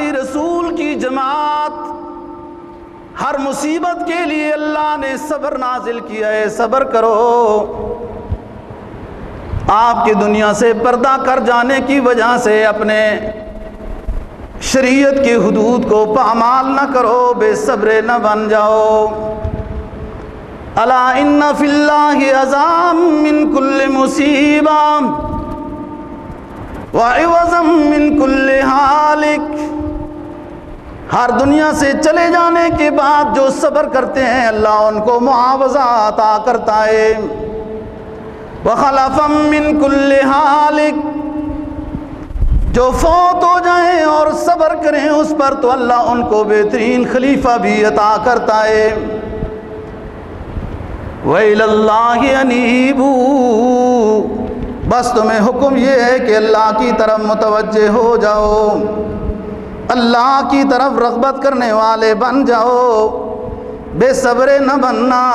ہماری رسول کی جماعت، ہر مصیبت کے لیے اللہ نے صبر نازل کیا ہے، صبر کرو۔ آپ کی دنیا سے پردہ کر جانے کی وجہ سے اپنے شریعت کی حدود کو پامال نہ کرو، بے صبر نہ بن جاؤ۔ الا ان فی اللہ عظام من کل مصیبہ وعوضا من کل ہالک۔ ہر دنیا سے چلے جانے کے بعد جو صبر کرتے ہیں اللہ ان کو معاوضہ عطا کرتا ہے۔ وخلفا من کل ہالک، جو فوت ہو جائیں اور صبر کریں اس پر تو اللہ ان کو بہترین خلیفہ بھی عطا کرتا ہے۔ وَإِلَى اللَّهِ أَنِيبُوا، بس تمہیں حکم یہ ہے کہ اللہ کی طرف متوجہ ہو جاؤ، اللہ کی طرف رغبت کرنے والے بن جاؤ، بے صبر نہ بننا۔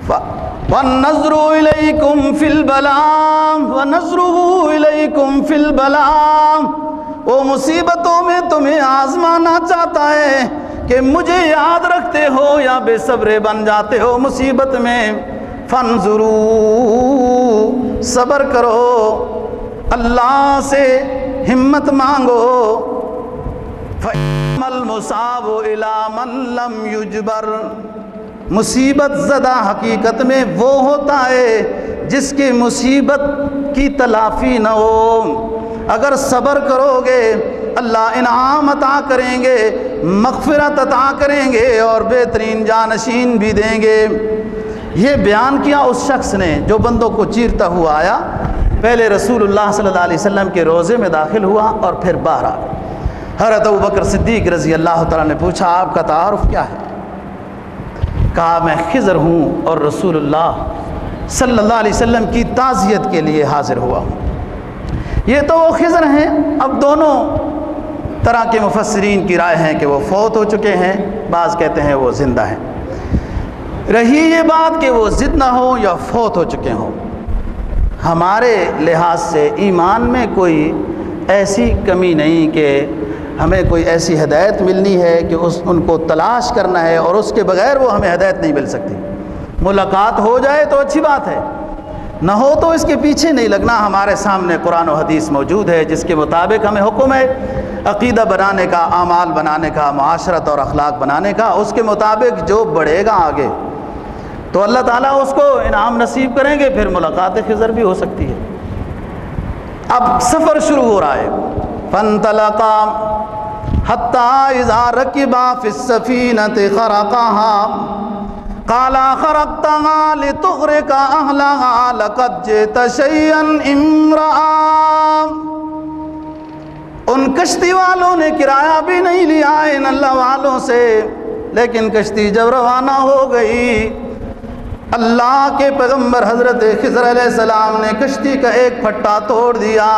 وَالنَّظْرُ إِلَيْكُمْ فِي الْبَلَاءِ وَنَظْرُهُ إِلَيْكُمْ فِي الْبَلَاءِ، وہ مصیبتوں میں تمہیں آزمانا چاہتا ہے کہ مجھے یاد رکھتے ہو یا بے صبر بن جاتے ہو مصیبت میں۔ فانظروا، صبر کرو، اللہ سے ہمت مانگو۔ فَإِنَّ الْمُصَابُ إِلَى مَنْ لَمْ يُجْبَرْ، مصیبت زدہ حقیقت میں وہ ہوتا ہے جس کی مصیبت کی تلافی نہ ہو۔ اگر صبر کرو گے اللہ انعام عطا کریں گے، مغفرت عطا کریں گے اور بہترین جانشین بھی دیں گے۔ یہ بیان کیا اس شخص نے جو بندوں کو چیرتا ہوا آیا، پہلے رسول اللہ صلی اللہ علیہ وسلم کے روضے میں داخل ہوا اور پھر باہر آ گیا۔ حضرت ابوبکر صدیق رضی اللہ تعالیٰ نے پوچھا آپ کا تعارف کیا ہے؟ کہا میں خضر ہوں اور رسول اللہ صلی اللہ علیہ وسلم کی تعزیت کے لیے حاضر ہوا ہوں۔ یہ تو وہ خضر ہیں، اب دونوں طرح کے مفسرین کی رائے ہے کہ وہ فوت ہو چکے ہیں، بعض کہتے ہیں وہ زندہ ہیں۔ رہی یہ بات کہ وہ زندہ ہوں یا فوت ہو چکے ہوں، ہمارے لحاظ سے ایمان میں کوئی ایسی کمی نہیں کہ ہمیں کوئی ایسی ہدایت ملنی ہے کہ ان کو تلاش کرنا ہے اور اس کے بغیر وہ ہمیں ہدایت نہیں مل سکتی۔ ملاقات ہو جائے تو اچھی بات ہے، نہ ہو تو اس کے پیچھے نہیں لگنا۔ ہمارے سامنے قرآن و حدیث موجود ہے جس کے مطابق ہمیں حکم ہے عقیدہ بنانے کا، اعمال بنانے کا، معاشرت اور اخلاق بنانے کا۔ اس کے مطابق جو بڑھے گا آگے تو اللہ تعالیٰ اس کو انعام نصیب کریں گے، پھر ملاقات خضر بھی ہو سکتی ہے۔ اب سفر شروع ہو رہا ہے۔ فانطلقا حتی اذا رکبا فی السفینۃ خرقها قال خرقتها لتغرق اہلها لقد جئت شیئا امرا۔ ان کشتی والوں نے کرایہ بھی نہیں لیا ان اللہ والوں سے، لیکن کشتی جب روانہ ہو گئی، اللہ کے پیغمبر حضرت خضر علیہ السلام نے کشتی کا ایک پھٹا توڑ دیا۔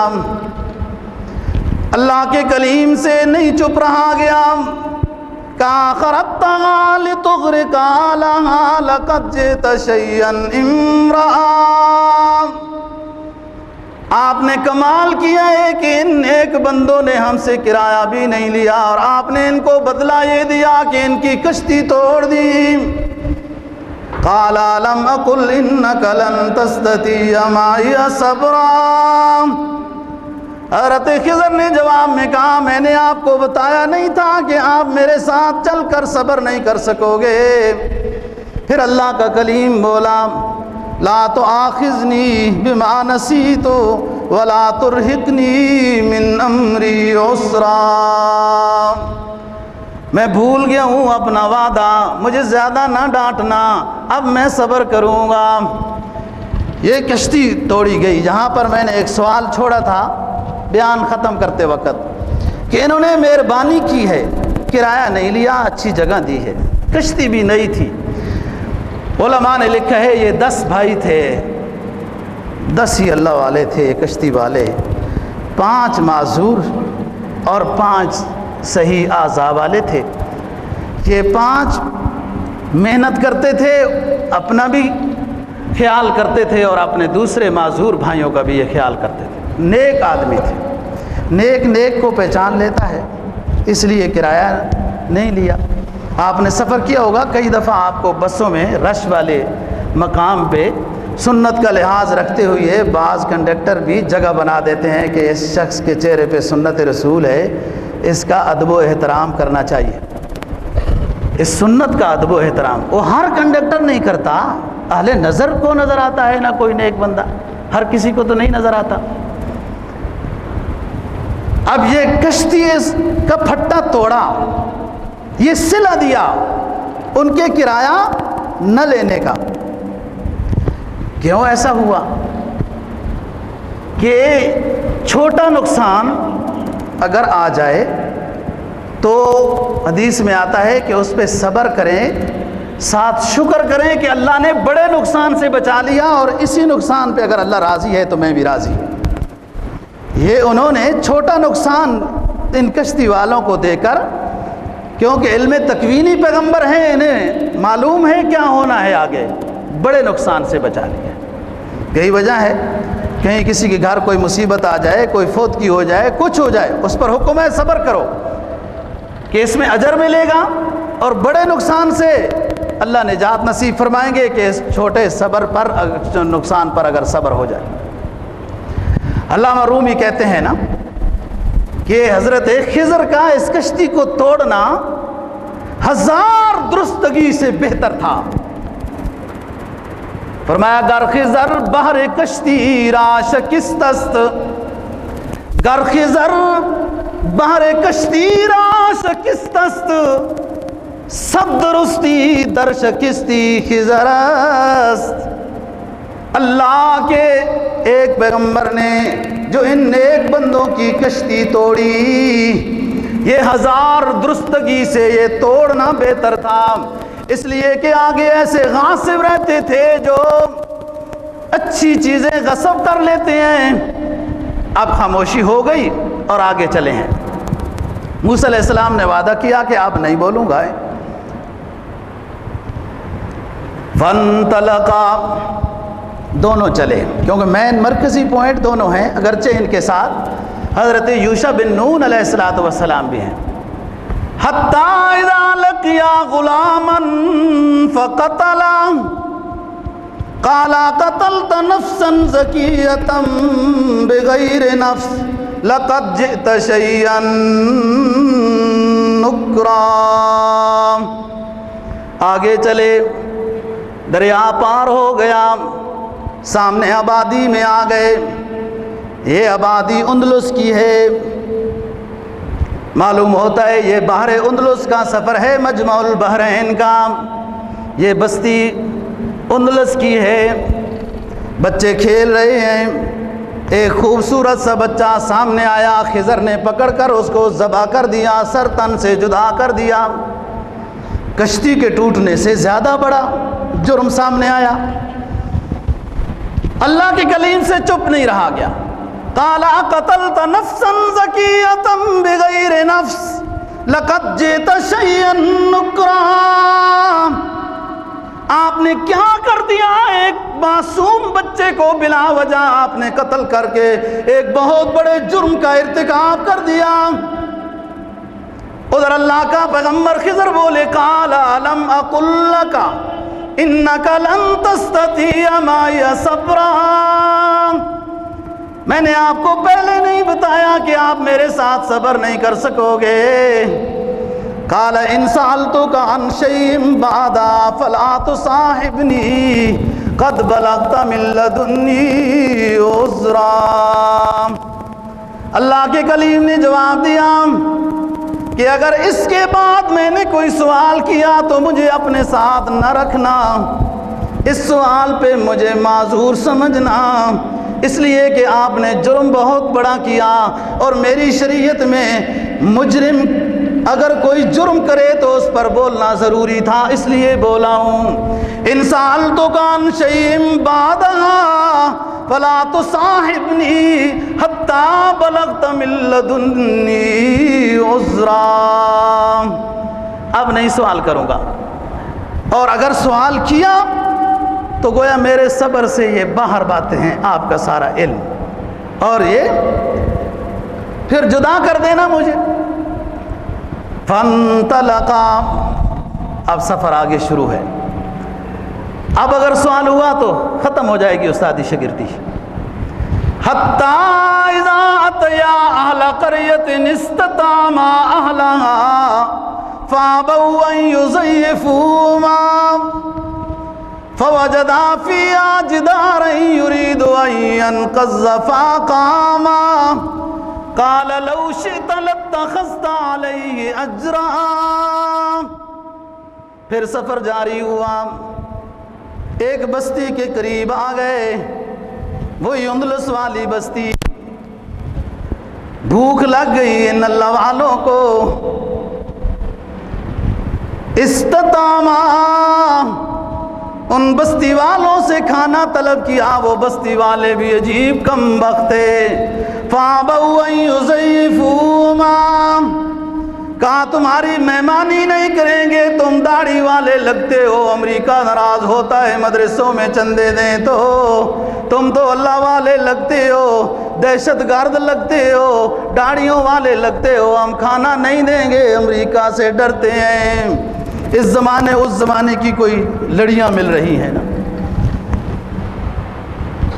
اللہ کے کلیم سے نہیں چپ رہا گیا۔ کہا خرقتها لتغرق اہلها لقد جئت شیئا امرا۔ آپ نے کمال کیا ہے کہ ان نیک بندوں نے ہم سے کرایہ بھی نہیں لیا اور آپ نے ان کو بدلہ یہ دیا کہ ان کی کشتی توڑ دی۔ قال لم اقل انك لن تستطيع معي صبرا۔ حضرت خضر نے جواب میں کہا میں نے آپ کو بتایا نہیں تھا کہ آپ میرے ساتھ چل کر صبر نہیں کر سکو گے۔ پھر اللہ کا کلیم بولا لا تؤاخذنی بما نسیت ولا ترہقنی من امری عسرا۔ میں بھول گیا ہوں اپنا وعدہ، مجھے زیادہ نہ ڈانٹنا، اب میں صبر کروں گا۔ یہ کشتی توڑی گئی۔ جہاں پر میں نے ایک سوال چھوڑا تھا بیان ختم کرتے وقت کہ انہوں نے مہربانی کی ہے، کرایہ نہیں لیا، اچھی جگہ دی ہے، کشتی بھی نئی تھی۔ علماء نے لکھا ہے یہ 10 بھائی تھے، 10 ہی اللہ والے تھے کشتی والے، 5 معذور اور 5 صحیح اعضاء والے تھے۔ یہ 5 محنت کرتے تھے، اپنا بھی خیال کرتے تھے اور اپنے دوسرے معذور بھائیوں کا بھی یہ خیال کرتے تھے۔ نیک آدمی تھے، نیک کو پہچان لیتا ہے۔ اس لیے کرایہ نہیں لیا۔ آپ نے سفر کیا ہوگا، کئی دفعہ آپ کو بسوں میں رش والے مقام پہ سنت کا لحاظ رکھتے ہوئے بعض کنڈکٹر بھی جگہ بنا دیتے ہیں کہ اس شخص کے چہرے پہ سنت رسول ہے، اس کا ادب و احترام کرنا چاہیے۔ اس سنت کا ادب و احترام وہ ہر کنڈکٹر نہیں کرتا، اہل نظر کو نظر آتا ہے نا کوئی نیک بندہ، ہر کسی کو تو نہیں نظر آتا۔ اب یہ کشتی کا پھٹا توڑا، یہ صلہ دیا ان کے کرایہ نہ لینے کا۔ کیوں ایسا ہوا کہ چھوٹا نقصان اگر آ جائے تو حدیث میں آتا ہے کہ اس پہ صبر کریں، ساتھ شکر کریں کہ اللہ نے بڑے نقصان سے بچا لیا، اور اسی نقصان پہ اگر اللہ راضی ہے تو میں بھی راضی ہوں۔ یہ انہوں نے چھوٹا نقصان ان کشتی والوں کو دے کر، کیونکہ علم تکوینی پیغمبر ہیں، انہیں معلوم ہے کیا ہونا ہے آگے، بڑے نقصان سے بچا لیا۔ کئی وجہ ہے، کہیں کسی کے گھر کوئی مصیبت آ جائے، کوئی فوت کی ہو جائے، کچھ ہو جائے، اس پر حکم ہے صبر کرو کہ اس میں اجر ملے گا، اور بڑے نقصان سے اللہ نجات نصیب فرمائیں گے کہ اس چھوٹے صبر پر، نقصان پر اگر صبر ہو جائے۔ علامہ رومی کہتے ہیں نا کہ حضرت خضر کا اس کشتی کو توڑنا 1000 درستگی سے بہتر تھا۔ فرمایا گر خضر بحر کشتی را شکست است، گر خضر بحر کشتی را شکست است، سب درستی در شکستی خضر است۔ اللہ کے ایک پیغمبر نے جو ان نیک بندوں کی کشتی توڑی، یہ 1000 درستگی سے یہ توڑنا بہتر تھا، اس لیے کہ آگے ایسے غاصب رہتے تھے جو اچھی چیزیں غصب کر لیتے ہیں۔ اب خاموشی ہو گئی اور آگے چلے ہیں۔ موسیٰ علیہ السلام نے وعدہ کیا کہ اب نہیں بولوں گا۔ فَانْطَلَقَا، دونوں چلے، کیونکہ مین مرکزی پوائنٹ دونوں ہیں، اگرچہ ان کے ساتھ حضرت یوشع بن نون علیہ السلام بھی ہیں۔ حَتَّى إِذَا لَقِيَا غُلَامًا فَقَتَلَهُ قَالَ قَتَلْتَ نَفْسًا زَكِيَّةً بِغَيْرِ نَفْسٍ لَقَدْ جِئْتَ شَيْئًا نُكْرًا۔ آگے چلے، دریا پار ہو گیا، سامنے آبادی میں آ گئے۔ یہ آبادی اندلس کی ہے، معلوم ہوتا ہے یہ بحر اندلس کا سفر ہے، مجمع البحرین کا۔ یہ بستی اندلس کی ہے، بچے کھیل رہے ہیں۔ ایک خوبصورت سا بچہ سامنے آیا، خضر نے پکڑ کر اس کو ذبح کر دیا، سر تن سے جدا کر دیا۔ کشتی کے ٹوٹنے سے زیادہ بڑا جرم سامنے آیا۔ اللہ کے کلیم سے چپ نہیں رہا گیا۔ قال قتلت نفسا زکیۃ بغیر نفس لقد جئت شیئا نکرا۔ آپ نے کیا کر دیا؟ ایک معصوم بچے کو بلا وجہ آپ نے قتل کر کے ایک بہت بڑے جرم کا ارتکاب کر دیا۔ ادھر اللہ کا پیغمبر خضر بولے قال الم اقل لک انک لن تستطیع معی صبرا، میں نے آپ کو پہلے نہیں بتایا کہ آپ میرے ساتھ صبر نہیں کر سکو گے؟ قال ان سألتک عن شیء بعد فلا تصاحبنی قد بلغت من لدنی عذرا۔ اللہ کے کلیم نے جواب دیا کہ اگر اس کے بعد میں نے کوئی سوال کیا تو مجھے اپنے ساتھ نہ رکھنا، اس سوال پہ مجھے معذور سمجھنا، اس لیے کہ آپ نے جرم بہت بڑا کیا، اور میری شریعت میں مجرم اگر کوئی جرم کرے تو اس پر بولنا ضروری تھا، اس لیے بولا ہوں۔ ان سألتک عن شیء بعدها فلا تصاحبنی حتی بلغت من لدنی عذرا۔ اب نہیں سوال کروں گا، اور اگر سوال کیا تو گویا میرے صبر سے یہ باہر باتیں ہیں، آپ کا سارا علم، اور یہ پھر جدا کر دینا مجھے۔ فانطلقا، اب سفر آگے شروع ہے. اب اگر سوال ہوا تو ختم ہو جائے گی استادی شاگردی. حتی اذا اتیا اہل قریۃ استطعما اہلها فابوا ان یضیفوهما فوجدا فیہا جدارا یرید ان ینقض فاقاما قال لو شئت لاتخذت علیہ اجرا. پھر سفر جاری ہوا، ایک بستی کے قریب آ گئے، وہی اندلس والی بستی. بھوک لگ گئی ان اللہ والوں کو. استطعما، ان بستی والوں سے کھانا طلب کیا، وہ بستی والے بھی عجیب کم بخت تھے. فابوا ان یضیفوهما، کہا تمہاری مہمانی نہیں کریں گے، تم داڑھی والے لگتے ہو، امریکہ ناراض ہوتا ہے مدرسوں میں چندے دیں تو، تم تو اللہ والے لگتے ہو، دہشت گرد لگتے ہو، داڑھیوں والے لگتے ہو، ہم کھانا نہیں دیں گے، امریکہ سے ڈرتے ہیں. اس زمانے اس زمانے کی کوئی لڑیاں مل رہی ہیں نا.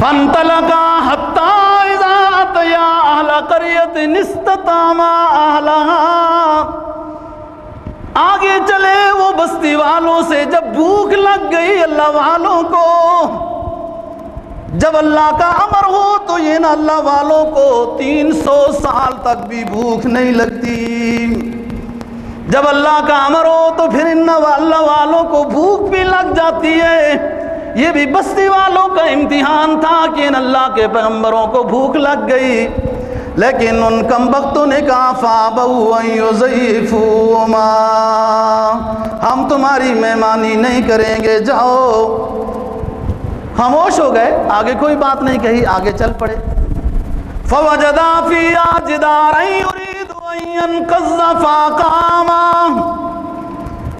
فانطلقا حتی اذا اتیا اہل قریۃ استطعما اہلها، آگے چلے وہ بستی والوں سے. جب بھوک لگ گئی اللہ والوں کو، جب اللہ کا امر ہو تو یہ نہ اللہ والوں کو 300 سال تک بھی بھوک نہیں لگتی. جب اللہ کا امر ہو تو پھر ان اللہ والوں کو بھوک بھی لگ جاتی ہے. یہ بھی بستی والوں کا امتحان تھا کہ ان اللہ کے پیغمبروں کو بھوک لگ گئی، لیکن ان کم بختوں نے کہا فابوا ان یضیفوهما، ہم تمہاری مہمانی نہیں کریں گے، جاؤ. خاموش ہو گئے، آگے کوئی بات نہیں کہی، آگے چل پڑے. فوجدا فیہا جدارا یرید ان ینقض فاقاما،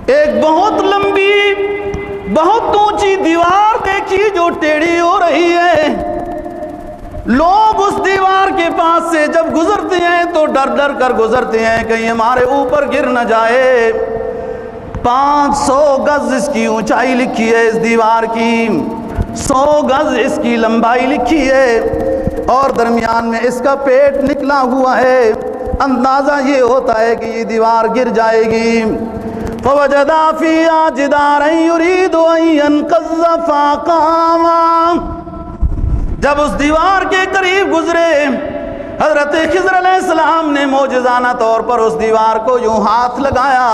ایک بہت لمبی بہت اونچی دیوار دیکھی جو ٹیڑھی ہو رہی ہے. لوگ اس دیوار کے پاس سے جب گزرتے ہیں تو ڈر ڈر کر گزرتے ہیں کہیں ہمارے اوپر گر نہ جائے. 500 گز اس کی اونچائی لکھی ہے اس دیوار کی، 100 گز اس کی لمبائی لکھی ہے، اور درمیان میں اس کا پیٹ نکلا ہوا ہے. اندازہ یہ ہوتا ہے کہ یہ دیوار گر جائے گی. فوجدا فیہا جدارا یرید ان ینقض فاقاما، جب اس دیوار کے قریب گزرے حضرت خضر علیہ السلام نے معجزانہ طور پر اس دیوار کو یوں ہاتھ لگایا،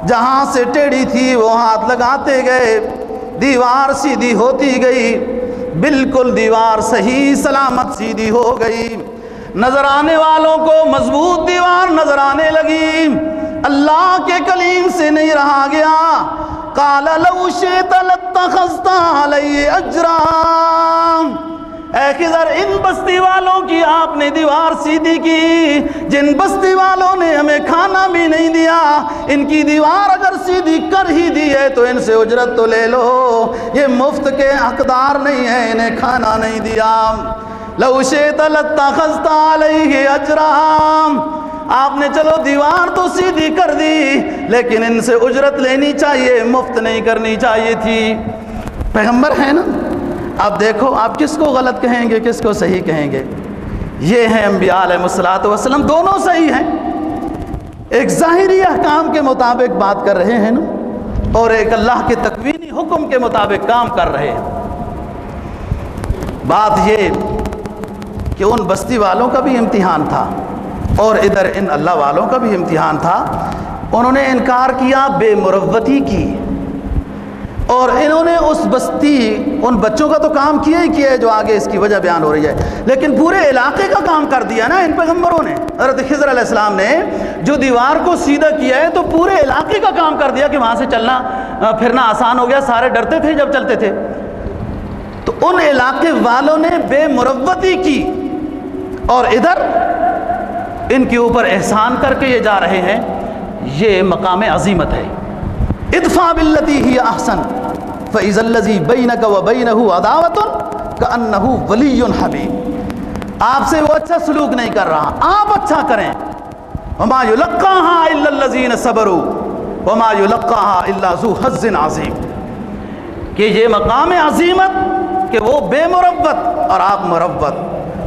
جہاں سے ٹیڑھی تھی وہ ہاتھ لگاتے گئے، دیوار سیدھی ہوتی گئی، بالکل دیوار صحیح سلامت سیدھی ہو گئی. نظر آنے والوں کو مضبوط دیوار نظر آنے لگی. اللہ کے کلیم سے نہیں رہا گیا. قال لو شئت لاتخذت علیہ اجرا، اے خضر ان بستی والوں کی آپ نے دیوار سیدھی کی، جن بستی والوں نے ہمیں کھانا بھی نہیں دیا، ان کی دیوار اگر سیدھی کر ہی دی ہے تو ان سے اجرت تو لے لو، یہ مفت کے حقدار نہیں ہیں، انہیں کھانا نہیں دیا. لو شئت لاتخذت علیہ اجرا، آپ نے چلو دیوار تو سیدھی کر دی لیکن ان سے اجرت لینی چاہیے، مفت نہیں کرنی چاہیے تھی. پیغمبر ہیں نا. اب دیکھو آپ کس کو غلط کہیں گے کس کو صحیح کہیں گے. یہ ہیں انبیاء علیہ الصلوۃ والسلام، دونوں صحیح ہیں. ایک ظاہری احکام کے مطابق بات کر رہے ہیں نا، اور ایک اللہ کے تکوینی حکم کے مطابق کام کر رہے ہیں. بات یہ کہ ان بستی والوں کا بھی امتحان تھا اور ادھر ان اللہ والوں کا بھی امتحان تھا. انہوں نے انکار کیا، بے مروتی کی، اور انہوں نے اس بستی ان بچوں کا تو کام کیا ہی کیا ہے جو آگے اس کی وجہ بیان ہو رہی ہے، لیکن پورے علاقے کا کام کر دیا نا ان پیغمبروں نے. حضرت خضر علیہ السلام نے جو دیوار کو سیدھا کیا ہے تو پورے علاقے کا کام کر دیا کہ وہاں سے چلنا پھرنا آسان ہو گیا. سارے ڈرتے تھے جب چلتے تھے. تو ان علاقے والوں نے بے مروتی کی اور ادھر ان کے اوپر احسان کر کے یہ جا رہے ہیں. یہ مقام عظیمت ہے. ادفع باللتی ہی احسن فاذا الذی بینک وبینہ عداوۃ کانہ ولی حمیم. آپ سے وہ اچھا سلوک نہیں کر رہا، آپ اچھا کریں. وما یلقاها الا الذین صبروا وما یلقاها الا ذو حظ عظیم، کہ یہ مقام عظیمت کہ وہ بے مروت اور آپ مروت،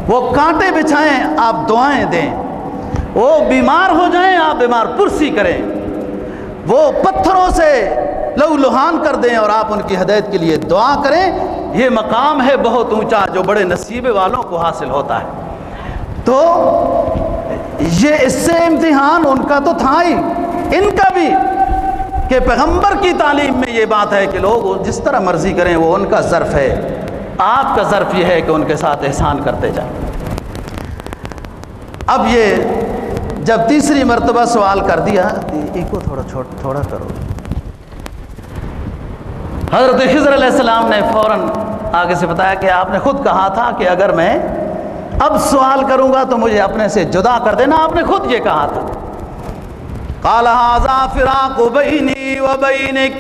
وہ کانٹے بچھائیں آپ دعائیں دیں، وہ بیمار ہو جائیں آپ بیمار پرسی کریں، وہ پتھروں سے لہو لہان کر دیں اور آپ ان کی ہدایت کے لیے دعا کریں، یہ مقام ہے بہت اونچا جو بڑے نصیبے والوں کو حاصل ہوتا ہے۔ تو یہ اس سے امتحان ان کا تو تھا ہی، ان کا بھی، کہ پیغمبر کی تعلیم میں یہ بات ہے کہ لوگ جس طرح مرضی کریں وہ ان کا ظرف ہے، آپ کا ظرف یہ ہے کہ ان کے ساتھ احسان کرتے جائیں۔ اب یہ جب تیسری مرتبہ سوال کر دیا، کو تھوڑا کرو، حضرت خضر علیہ السلام نے فوراً آگے سے بتایا کہ آپ نے خود کہا تھا کہ اگر میں اب سوال کروں گا تو مجھے اپنے سے جدا کر دینا، آپ نے خود یہ کہا تھا۔ قال ھذا فراق بینی و بینک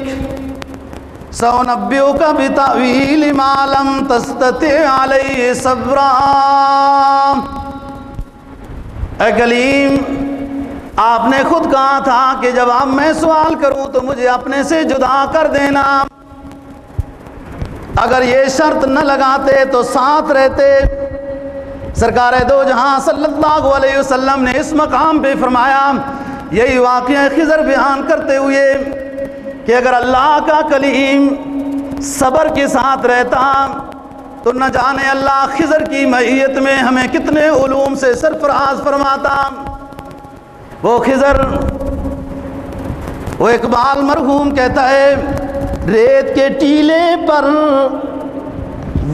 سأنبئک بتأویل ما لم تستطع علیہ صبرا۔ اے کلیم، آپ نے خود کہا تھا کہ جب اب میں سوال کروں تو مجھے اپنے سے جدا کر دینا، اگر یہ شرط نہ لگاتے تو ساتھ رہتے۔ سرکار دو جہاں صلی اللہ علیہ وسلم نے اس مقام پہ فرمایا، یہی واقعہ خضر بیان کرتے ہوئے کہ اگر اللہ کا کلیم صبر کے ساتھ رہتا تو نہ جانے اللہ خضر کی معیت میں ہمیں کتنے علوم سے سرفراز فرماتا۔ وہ خضر، وہ اقبال مرحوم کہتا ہے، ریت کے ٹیلے پر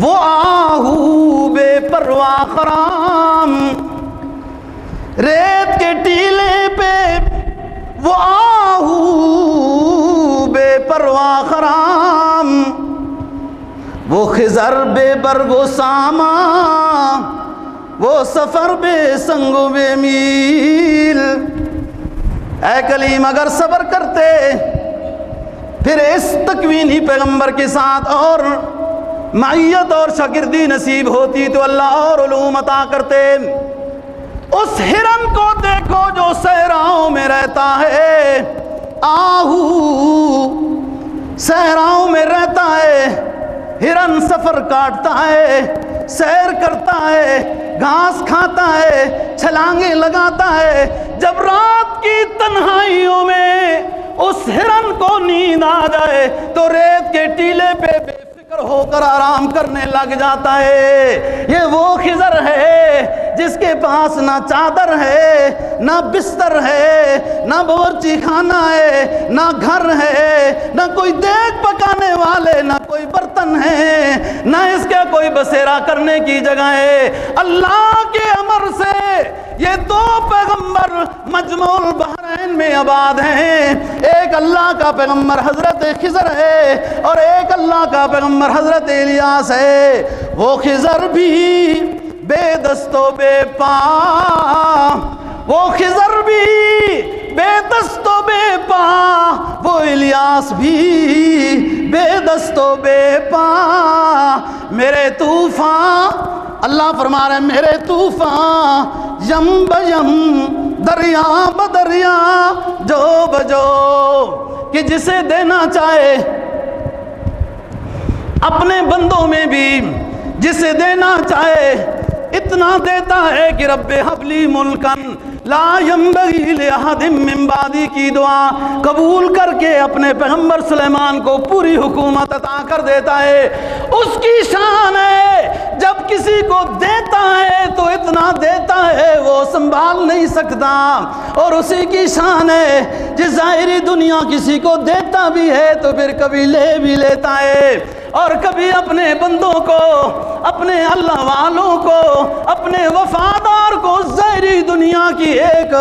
وہ آہو بے پرواہ خرام، ریت کے ٹیلے پہ وہ آہو بے پرواہ خرام، وہ خضر بے برگ و ساما، وہ سفر بے سنگ و بے میل۔ اے کلیم، اگر صبر کرتے پھر اس تکوینی پیغمبر کے ساتھ اور معیت اور شاگردی نصیب ہوتی تو اللہ اور علوم عطا کرتے۔ اس ہرن کو دیکھو جو صحراؤں میں رہتا ہے، آہو صحراؤں میں رہتا ہے، ہرن سفر کاٹتا ہے، سیر کرتا ہے، گھاس کھاتا ہے، چھلانگیں لگاتا ہے، جب رات کی تنہائیوں میں اس ہرن کو نیند آ جائے تو ریت کے ٹیلے پہ بے فکر ہو کر آرام کرنے لگ جاتا ہے۔ یہ وہ خضر ہے جس کے پاس نہ چادر ہے، نہ بستر ہے، نہ باورچی خانہ ہے، نہ گھر ہے، نہ کوئی دیگ پکانے والے، نہ کوئی برتن ہے، نہ اس کا کوئی بسیرا کرنے کی جگہ ہے۔ اللہ کے امر سے یہ دو پیغمبر مجموع البحرین میں آباد ہیں، ایک اللہ کا پیغمبر حضرت خضر ہے اور ایک اللہ کا پیغمبر حضرت الیاس ہے۔ وہ خضر بھی بے دست و بے پا، وہ خضر بھی بے دست و بے پا، وہ الیاس بھی بے دست و بے پا۔ میرے طوفان، اللہ فرما رہے ہیں، میرے طوفان یم بیم دریا بدریا جو بجو، کہ جسے دینا چاہے اپنے بندوں میں بھی، جسے دینا چاہے اتنا دیتا ہے کہ رب حبلی ملکن لا ینبغی لأحد من بعدی کی دعا قبول کر کے اپنے پیغمبر سلیمان کو پوری حکومت عطا کر دیتا ہے۔ اس کی شان ہے، جب کسی کو دیتا ہے تو اتنا دیتا ہے وہ سنبھال نہیں سکتا، اور اسی کی شان ہے جس ظاہری دنیا کسی کو دیتا بھی ہے تو پھر کبھی لے بھی لیتا ہے، اور کبھی اپنے بندوں کو، اپنے اللہ والوں کو، اپنے وفادار کو ظاہری دنیا کی ایک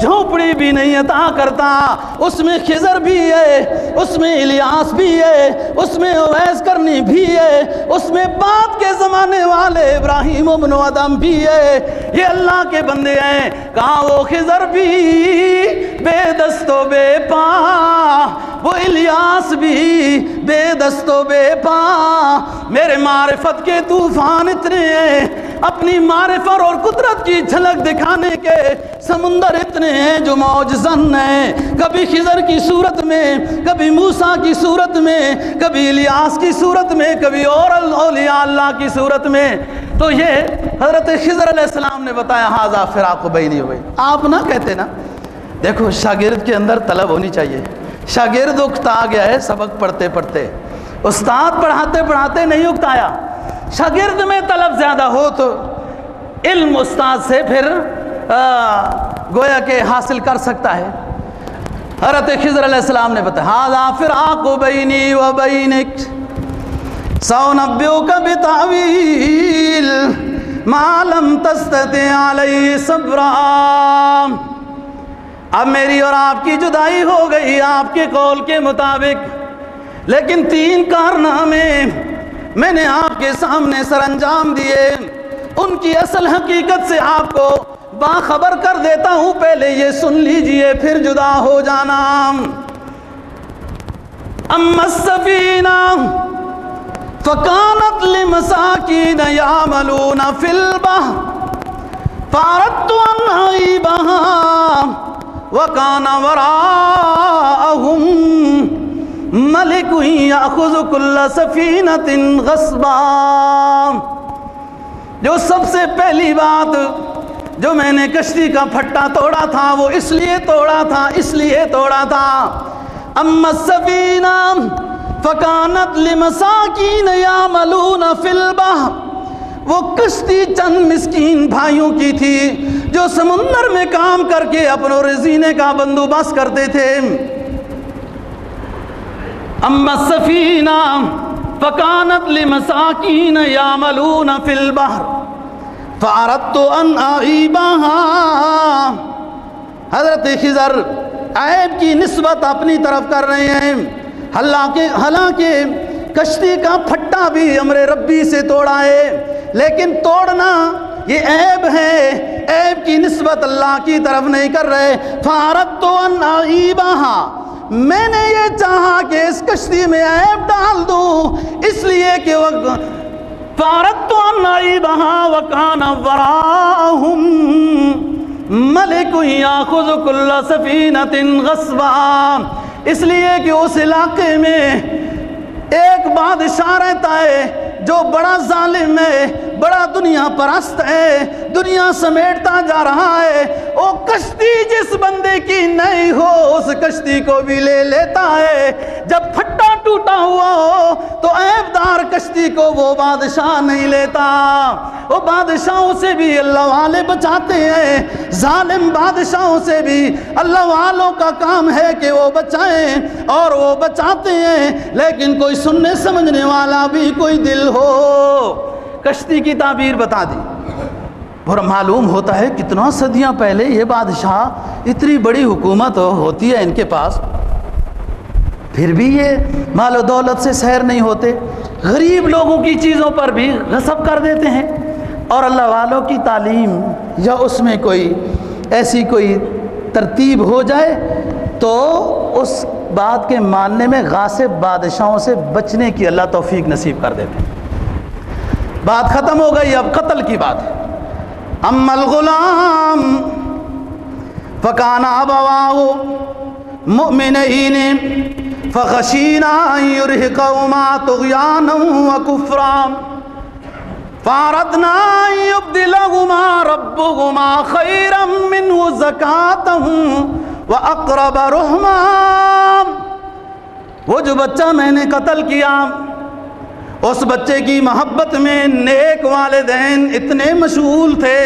جھونپڑی بھی نہیں عطا کرتا۔ اس میں خضر بھی ہے، اس میں الیاس بھی ہے، اس میں اویس کرنی بھی ہے، اس میں بعد کے زمانے والے ابراہیم ابن ادم بھی ہے۔ یہ اللہ کے بندے ہیں۔ کہاں وہ خضر بھی بے دست و بے پا، وہ الیاس بھی بے دست و بے پا۔ میرے معرفت کے طوفان اتنے ہیں اپنی معرفت اور قدرت کی جھلک دکھانے کے سمندر اتنے ہیں جو موج زن ہیں، کبھی خضر کی صورت میں، کبھی موسیٰ کی صورت میں، کبھی الیاس کی صورت میں، کبھی اور اولیاء اللہ کی صورت میں۔ تو یہ حضرت خضر علیہ السلام نے بتایا ھذا فراق بینی و بین۔ آپ نہ کہتے نا، دیکھو شاگرد کے اندر طلب ہونی چاہیے۔ شاگرد اکتا گیا ہے سبق پڑھتے پڑھتے، استاد پڑھاتے پڑھاتے نہیں اکتایا۔ شاگرد میں طلب زیادہ ہو تو علم استاد سے پھر گویا کہ حاصل کر سکتا ہے۔ حضرت خضر علیہ السلام نے بتایا ھذا فراق بینی و بینک سأنبئک بتأویل ما لم تستطع علیہ صبرا۔ اب میری اور آپ کی جدائی ہو گئی آپ کے قول کے مطابق، لیکن 3 کارنامے میں نے آپ کے سامنے سر انجام دیے، ان کی اصل حقیقت سے آپ کو باخبر کر دیتا ہوں، پہلے یہ سن لیجئے پھر جدا ہو جانا۔ اما السفینہ فکانت لمساکین یعملون فی البحر فاردت ان اعیبہا وَكَانَ وَرَاءَهُمْ مَلِكٌ يَأْخُذُ كُلَّ سَفِينَةٍ غَصْبًا۔ جو سب سے پہلی بات جو میں نے کشتی کا پھٹا توڑا تھا وہ اس لیے توڑا تھا اما السفینہ فکانت لمساکین یعملون فی البحر، وہ کشتی چند مسکین بھائیوں کی تھی جو سمندر میں کام کر کے اپنوں رزینے کا بندوبست کرتے تھے۔ اما السفینہ فکانت لمساکین یعملون فی البحر فاردت ان اعیبہا۔ حضرت خضر عیب کی نسبت اپنی طرف کر رہے ہیں، حالانکہ کشتی کا پھٹا بھی امر ربی سے توڑا ہے، لیکن توڑنا یہ عیب ہے، عیب کی نسبت اللہ کی طرف نہیں کر رہے۔ فاردت ان اعیبہا، میں نے یہ چاہا کہ اس کشتی میں عیب ڈال دوں، اس لیے کہ فاردت ان اعیبہا وکان وراءہم ملک یاخذ کل سفینۃ غصبا، اس لیے کہ اس علاقے میں ایک بادشاہ رہتا ہے جو بڑا ظالم ہے، بڑا دنیا پرست ہے، دنیا سمیٹتا جا رہا ہے۔ وہ کشتی جس بندے کی نہیں ہو اس کشتی کو بھی لے لیتا ہے۔ جب پھٹا ٹوٹا ہوا ہو تو عیب دار کشتی کو وہ بادشاہ نہیں لیتا، وہ بادشاہوں سے بھی اللہ والے بچاتے ہیں، ظالم بادشاہوں سے بھی اللہ والوں کا کام ہے کہ وہ بچائیں اور وہ بچاتے ہیں، لیکن کوئی سننے سمجھنے والا بھی کوئی دل ہو۔ کشتی کی تعبیر بتا دی اور معلوم ہوتا ہے کتنا صدیاں پہلے یہ بادشاہ، اتنی بڑی حکومت ہوتی ہے ان کے پاس، پھر بھی یہ مال و دولت سے سیر نہیں ہوتے، غریب لوگوں کی چیزوں پر بھی غصب کر دیتے ہیں، اور اللہ والوں کی تعلیم یا اس میں کوئی ایسی کوئی ترتیب ہو جائے تو اس بات کے ماننے میں غاصب بادشاہوں سے بچنے کی اللہ توفیق نصیب کر دیتے ہیں۔ بات ختم ہو گئی، اب قتل کی بات ہے۔ اما الغلام فکان ابواہ مؤمنین فخشینا ان یرہقہما طغیانا وکفرا فاردنا ان یبدلہما ربہما خیرا منہ زکاۃ واقرب رحما۔ وہ جو بچہ میں نے قتل کیا، اس بچے کی محبت میں نیک والدین اتنے مشغول تھے،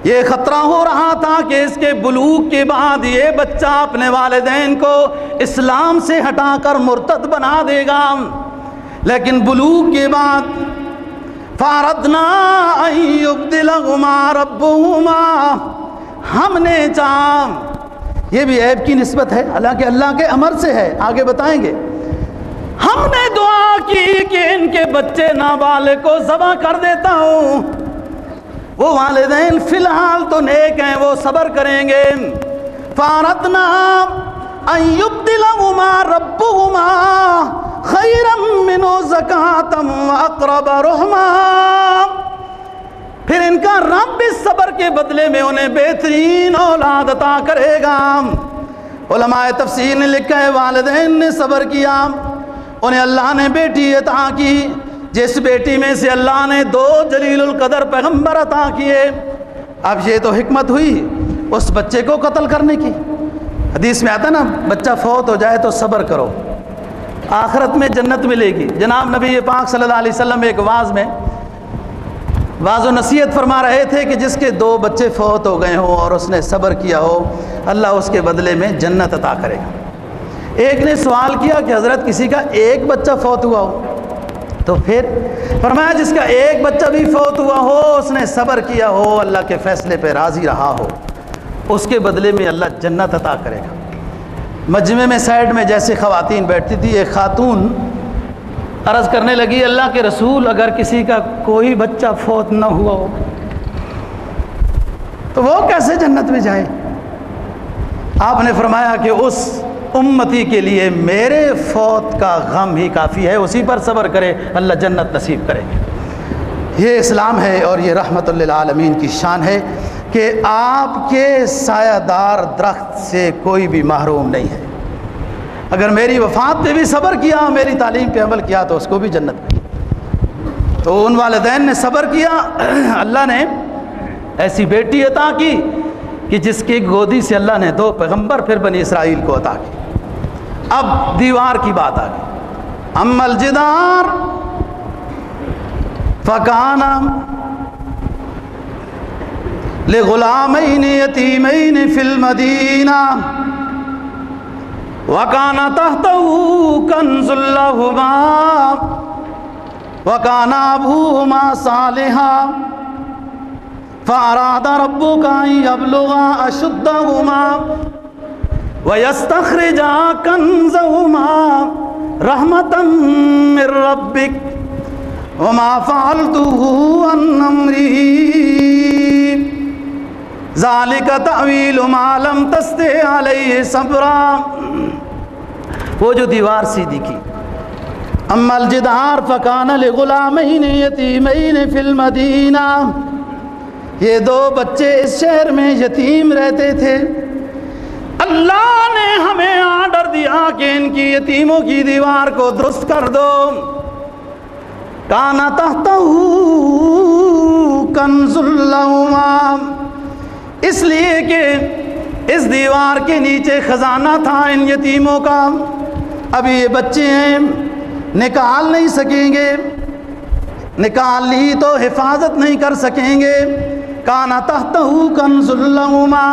یہ خطرہ ہو رہا تھا کہ اس کے بلوغ کے بعد یہ بچہ اپنے والدین کو اسلام سے ہٹا کر مرتد بنا دے گا، لیکن بلوغ کے بعد فاردنا ان یبدلہما ربہما، ہم نے چاہا، یہ بھی عیب کی نسبت ہے، حالانکہ اللہ کے امر سے ہے، آگے بتائیں گے، ہم نے دعا کی کہ ان کے بچے نابالغ کو ذبح کر دیتا ہوں، وہ والدین فی الحال تو نیک ہیں، وہ صبر کریں گے۔ فاردنا ان یبدلہما ربہما خیرا منہ زکاۃ واقرب رحما، ان کا رب اس صبر کے بدلے میں انہیں بہترین اولاد عطا کرے گا۔ علماء تفسیر نے لکھا ہے والدین نے صبر کیا، انہیں اللہ نے بیٹی عطا کی، جس بیٹی میں سے اللہ نے 2 جلیل القدر پیغمبر عطا کیے۔ اب یہ تو حکمت ہوئی اس بچے کو قتل کرنے کی۔ حدیث میں آتا نا بچہ فوت ہو جائے تو صبر کرو، آخرت میں جنت ملے گی۔ جناب نبی پاک صلی اللہ علیہ وسلم ایک واعظ و نصیحت فرما رہے تھے کہ جس کے 2 بچے فوت ہو گئے ہوں اور اس نے صبر کیا ہو، اللہ اس کے بدلے میں جنت عطا کرے گا۔ ایک نے سوال کیا کہ حضرت کسی کا 1 بچہ فوت ہوا ہو، تو پھر فرمایا جس کا 1 بچہ بھی فوت ہوا ہو، اس نے صبر کیا ہو، اللہ کے فیصلے پہ راضی رہا ہو، اس کے بدلے میں اللہ جنت عطا کرے گا۔ مجمع میں سائڈ میں جیسے خواتین بیٹھتی تھی، ایک خاتون عرض کرنے لگی اللہ کے رسول اگر کسی کا کوئی بچہ فوت نہ ہوا ہو تو وہ کیسے جنت میں جائے؟ آپ نے فرمایا کہ اس امتی کے لیے میرے فوت کا غم ہی کافی ہے، اسی پر صبر کرے، اللہ جنت نصیب کرے گے۔ یہ اسلام ہے اور یہ رحمت للعالمین کی شان ہے کہ آپ کے سایہ دار درخت سے کوئی بھی محروم نہیں ہے۔ اگر میری وفات پہ بھی صبر کیا، میری تعلیم پہ عمل کیا تو اس کو بھی جنت ملی۔ تو ان والدین نے صبر کیا، اللہ نے ایسی بیٹی عطا کی کہ جس کی گودی سے اللہ نے 2 پیغمبر پھر بنی اسرائیل کو عطا کی۔ اب دیوار کی بات آ گئی۔ اما الجدار فکان لغلامین یتیمین فی المدینہ وَكَانَ تَحْتَهُ كَنْزٌ لَّهُمَا وَكَانَ أَبُوهُمَا صَالِحًا فَأَرَادَ رَبُّكَ أَن يَبْلُغَا أَشُدَّهُمَا وَيَسْتَخْرِجَا كَنْزَهُمَا رَحْمَةً مِّن رَّبِّكَ وَمَا فَعَلْتُهُ عَنْ أَمْرِي ذَلِكَ تَأْوِيلُ مَا لَمْ تَسْطِع عَلَيْهِ صَبْرًا۔ وہ جو دیوار سیدھی کی، اما الجدار فکان لغلامین یتیمین فی المدینہ، یہ 2 بچے اس شہر میں یتیم رہتے تھے۔ اللہ نے ہمیں آرڈر دیا کہ ان کی یتیموں کی دیوار کو درست کر دو۔ کان تحتہ کنز لہما، اس لیے کہ اس دیوار کے نیچے خزانہ تھا ان یتیموں کا۔ ابھی یہ بچے ہیں، نکال نہیں سکیں گے، نکال لی تو حفاظت نہیں کر سکیں گے۔ کانا تحتہ کنز لہما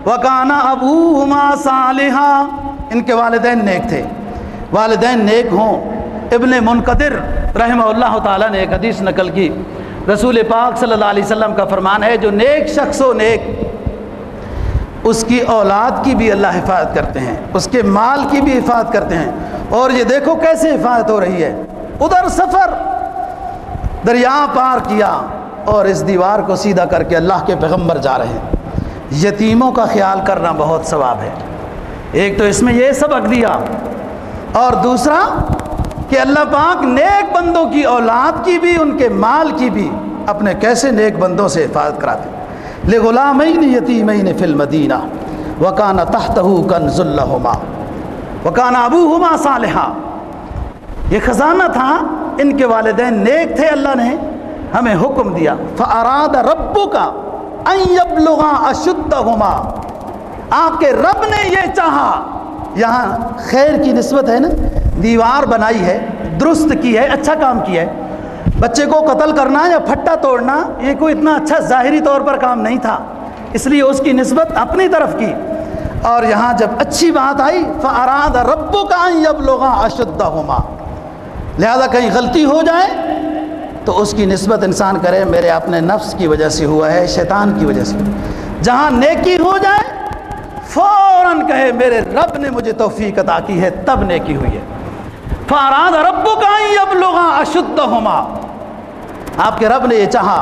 وکانا ابوہما صالحا، ان کے والدین نیک تھے۔ والدین نیک ہوں، ابن منقدر رحمہ اللہ تعالیٰ نے ایک حدیث نقل کی، رسول پاک صلی اللہ علیہ وسلم کا فرمان ہے جو نیک شخص ہو نیک، اس کی اولاد کی بھی اللہ حفاظت کرتے ہیں، اس کے مال کی بھی حفاظت کرتے ہیں۔ اور یہ دیکھو کیسے حفاظت ہو رہی ہے، ادھر سفر دریا پار کیا اور اس دیوار کو سیدھا کر کے اللہ کے پیغمبر جا رہے ہیں۔ یتیموں کا خیال کرنا بہت ثواب ہے۔ ایک تو اس میں یہ سبق دیا، اور دوسرا کہ اللہ پاک نیک بندوں کی اولاد کی بھی، ان کے مال کی بھی اپنے کیسے نیک بندوں سے حفاظت کراتے۔ لغلامین یتیمین فی المدینہ وکان تحتہ کنز لہما وکان ابوہما صالحا، یہ خزانہ تھا، ان کے والدین نیک تھے، اللہ نے ہمیں حکم دیا۔ فاراد ربک ان یبلغا اشدہما، آپ کے رب نے یہ چاہا، یہاں خیر کی نسبت ہے نا، دیوار بنائی ہے، درست کی ہے، اچھا کام کیا ہے۔ بچے کو قتل کرنا یا پھٹا توڑنا یہ کوئی اتنا اچھا ظاہری طور پر کام نہیں تھا، اس لیے اس کی نسبت اپنی طرف کی۔ اور یہاں جب اچھی بات آئی فَأَرَادَ رَبُّكَ أَن يَبْلُغَا أَشُدَّهُمَا، لہذا کہیں غلطی ہو جائے تو اس کی نسبت انسان کرے میرے اپنے نفس کی وجہ سے ہوا ہے، شیطان کی وجہ سے۔ جہاں نیکی ہو جائے فوراً کہے میرے رب نے مجھے توفیق عطا کی ہے، تب نیکی ہوئی ہے۔ فَأَرَادَ رَبُّكَ أَن يَبْلُغَا أَشُدَّهُمَا، آپ کے رب نے یہ چاہا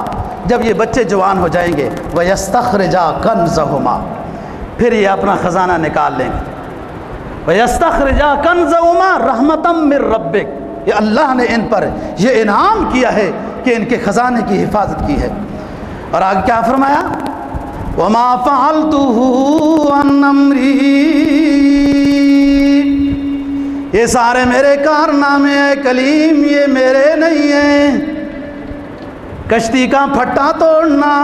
جب یہ بچے جوان ہو جائیں گے وَيَسْتَخْرِجَا كَنْزَهُمَا، پھر یہ اپنا خزانہ نکال لیں گے۔ وَيَسْتَخْرِجَا كَنْزَهُمَا رَحْمَةً مِّن رَّبِّكَ، یہ اللہ نے ان پر یہ انعام کیا ہے کہ ان کے خزانے کی حفاظت کی ہے۔ اور آگے کیا فرمایا؟ وما فعلتہ عن امری، یہ سارے میرے کارنامے ہیں کلیم، یہ میرے نہیں ہیں۔ کشتی کا پھٹا توڑنا،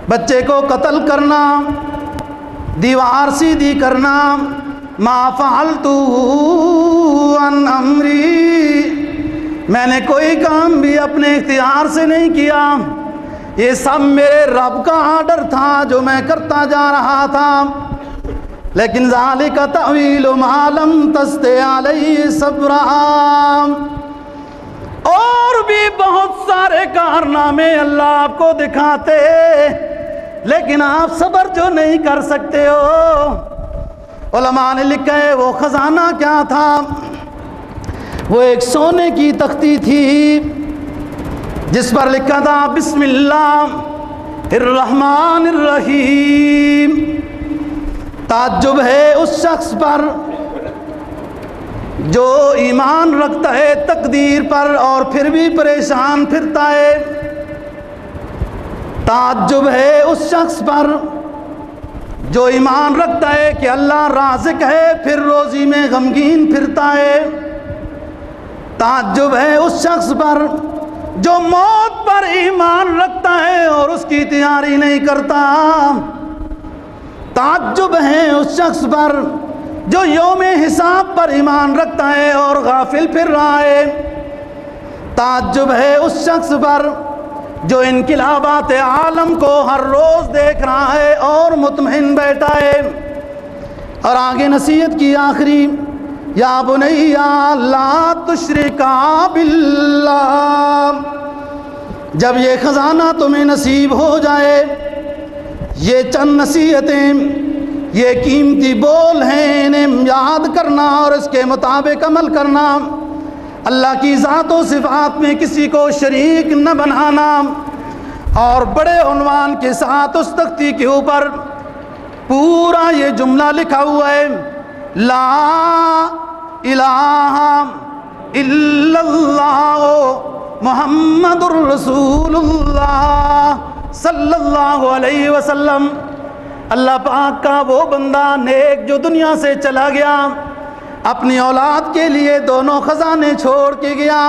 بچے کو قتل کرنا، دیوار سیدھی کرنا، ما فعلتہ عن امری، میں نے کوئی کام بھی اپنے اختیار سے نہیں کیا، یہ سب میرے رب کا آرڈر تھا جو میں کرتا جا رہا تھا۔ لیکن ذالک تأویل ما لم تستطع علیہ صبرا، اور بھی بہت سارے کارنامے اللہ آپ کو دکھاتے، لیکن آپ صبر جو نہیں کر سکتے ہو۔ علماء نے لکھا ہے وہ خزانہ کیا تھا؟ وہ ایک سونے کی تختی تھی جس پر لکھا تھا بسم اللہ الرحمن الرحیم۔ تعجب ہے اس شخص پر جو ایمان رکھتا ہے تقدیر پر اور پھر بھی پریشان پھرتا ہے۔ تعجب ہے اس شخص پر جو ایمان رکھتا ہے کہ اللہ رازق ہے پھر روزی میں غمگین پھرتا ہے۔ تعجب ہے اس شخص پر جو موت پر ایمان رکھتا ہے اور اس کی تیاری نہیں کرتا۔ تعجب ہے اس شخص پر جو یوم حساب پر ایمان رکھتا ہے اور غافل پھر رہا ہے۔ تعجب ہے اس شخص پر جو انقلابات عالم کو ہر روز دیکھ رہا ہے اور مطمئن بیٹھا ہے۔ اور آگے نصیحت کی آخری، یا بنیا لا تشرکا باللہ، جب یہ خزانہ تمہیں نصیب ہو جائے، یہ چند نصیحتیں، یہ قیمتی بول ہیں، انہیں یاد کرنا اور اس کے مطابق عمل کرنا۔ اللہ کی ذات و صفات میں کسی کو شریک نہ بنانا، اور بڑے عنوان کے ساتھ اس تختی کے اوپر پورا یہ جملہ لکھا ہوا ہے، لا الہ الا اللہ محمد الرسول اللہ صلی اللہ علیہ وسلم۔ اللہ پاک کا وہ بندہ نیک جو دنیا سے چلا گیا، اپنی اولاد کے لیے دونوں خزانے چھوڑ کے گیا۔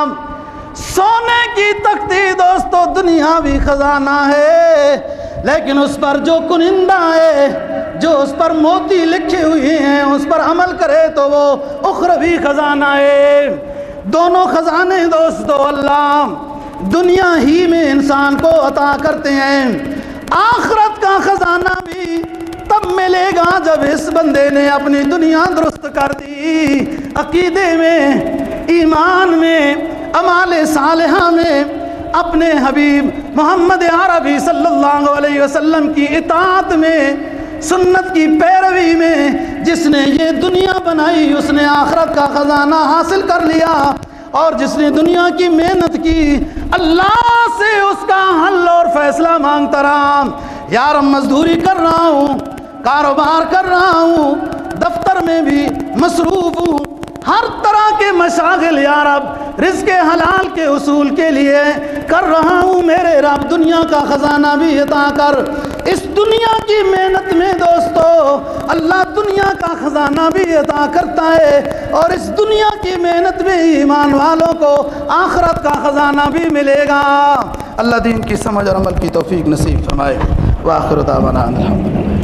سونے کی تختی دوستو دنیاوی خزانہ ہے، لیکن اس پر جو کنندہ ہے، جو اس پر موتی لکھے ہوئے ہیں، اس پر عمل کرے تو وہ اخروی خزانہ ہے۔ دونوں خزانے دوستو اللہ دنیا ہی میں انسان کو عطا کرتے ہیں۔ آخرت کا خزانہ بھی تب ملے گا جب اس بندے نے اپنی دنیا درست کر دی، عقیدے میں، ایمان میں، اعمال صالحہ میں، اپنے حبیب محمد عربی صلی اللہ علیہ وسلم کی اطاعت میں، سنت کی پیروی میں۔ جس نے یہ دنیا بنائی اس نے آخرت کا خزانہ حاصل کر لیا، اور جس نے دنیا کی محنت کی اللہ سے اس کا حل اور فیصلہ مانگتا رہا۔ یار مزدوری کر رہا ہوں، کاروبار کر رہا ہوں، دفتر میں بھی مصروف ہوں، ہر طرح کے مشاغل یا رب رزق حلال کے حصول کے لیے کر رہا ہوں، میرے رب دنیا کا خزانہ بھی عطا کر۔ اس دنیا کی محنت میں دوستو اللہ دنیا کا خزانہ بھی عطا کرتا ہے، اور اس دنیا کی محنت میں ایمان والوں کو آخرت کا خزانہ بھی ملے گا۔ اللہ دین کی سمجھ اور عمل کی توفیق نصیب فرمائے۔ وآخر دعوانا الحمدللہ۔